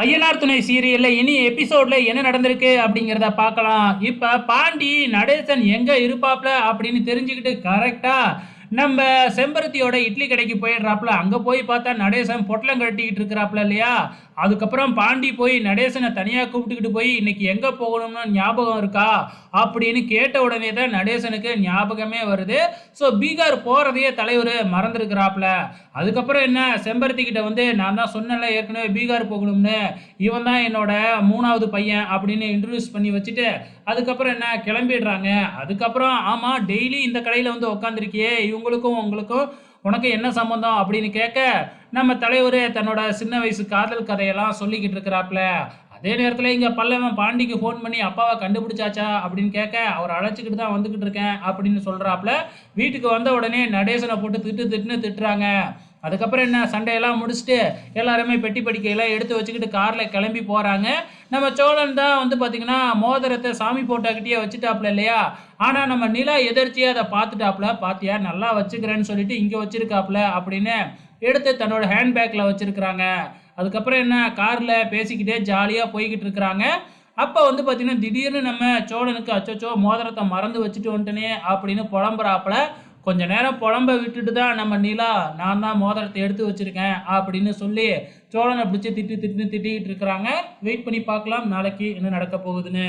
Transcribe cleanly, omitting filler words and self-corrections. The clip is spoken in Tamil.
ஐயனார் துணை சீரியல்ல இனி எபிசோட்ல என்ன நடந்திருக்கு அப்படிங்கிறத பார்க்கலாம். இப்ப பாண்டி நடேசன் எங்க இருப்பாப்ல அப்படின்னு தெரிஞ்சுக்கிட்டு கரெக்டா நம்ம செம்பருத்தியோட இட்லி கடைக்கு போயிடுறாப்ல. அங்க போய் பார்த்தா நடேசன் பொட்டலம் கட்டிக்கிட்டு இருக்கிறாப்ல இல்லையா? அதுக்கப்புறம் பாண்டி போய் நடேசனை தனியா கூப்பிட்டுக்கிட்டு போய் இன்னைக்கு எங்க போகணும்னு ஞாபகம் இருக்கா அப்படின்னு கேட்ட உடனே தான் நடேசனுக்கு ஞாபகமே வருது. ஸோ பீகார் போறதையே தலைவர் மறந்துருக்கிறாப்ல. அதுக்கப்புறம் என்ன செம்பருத்தி கிட்ட வந்து நான் தான் சொன்னேன்ல ஏற்கனவே பீகார் போகணும்னு, இவன் தான் என்னோட மூணாவது பையன் அப்படின்னு இன்ட்ரடியூஸ் பண்ணி வச்சுட்டு அதுக்கப்புறம் என்ன கிளம்பிடுறாங்க. அதுக்கப்புறம் ஆமா டெய்லி இந்த கடையில் வந்து உக்காந்துருக்கியே இவங்களுக்கும் உங்களுக்கும் உனக்கு என்ன சம்மந்தம் அப்படின்னு கேட்க நம்ம தலைவர் தன்னோட சின்ன வயசு காதல் கதையெல்லாம் சொல்லிக்கிட்டு இருக்கிறாப்ல. அதே நேரத்தில் இங்கே பல்லவன் பாண்டிக்கு ஃபோன் பண்ணி அப்பாவை கண்டுபிடிச்சாச்சா அப்படின்னு கேட்க அவர் அழைச்சிக்கிட்டு தான் வந்துக்கிட்டு இருக்கேன் அப்படின்னு சொல்கிறாப்புல. வீட்டுக்கு வந்த உடனே நடேசனை போட்டு திட்டுன்னு திட்டுறாங்க. அதுக்கப்புறம் என்ன சண்டையெல்லாம் முடிச்சுட்டு எல்லாருமே பெட்டி படிக்கையெல்லாம் எடுத்து வச்சுக்கிட்டு காரில் கிளம்பி போகிறாங்க. நம்ம சோழன் தான் வந்து பார்த்திங்கன்னா மோதிரத்தை சாமி போட்டாக்கிட்டே வச்சுட்டாப்புல இல்லையா? ஆனால் நம்ம நிலா எதிர்ச்சியாக அதை பார்த்துட்டாப்புல. பார்த்தியா நல்லா வச்சுக்கிறேன்னு சொல்லிட்டு இங்கே வச்சுருக்காப்புல அப்படின்னு எடுத்து தன்னோட ஹேண்ட்பேக்கில் வச்சுருக்குறாங்க. அதுக்கப்புறம் என்ன காரில் பேசிக்கிட்டே ஜாலியாக போய்கிட்டு இருக்கிறாங்க. அப்போ வந்து பார்த்திங்கன்னா திடீர்னு நம்ம சோழனுக்கு அச்சோச்சோ மோதிரத்தை மறந்து வச்சுட்டு வந்துட்டனே அப்படின்னு புலம்புறாப்புல. கொஞ்ச நேரம் புலம்ப விட்டுட்டு தான் நம்ம நிலா நான் தான் மோதிரத்தை எடுத்து வச்சுருக்கேன் அப்படின்னு சொல்லி சோழனை பிடிச்சி திட்டிக்கிட்டு இருக்கிறாங்க. வெயிட் பண்ணி பார்க்கலாம் நாளைக்கு என்ன நடக்க போகுதுன்னு.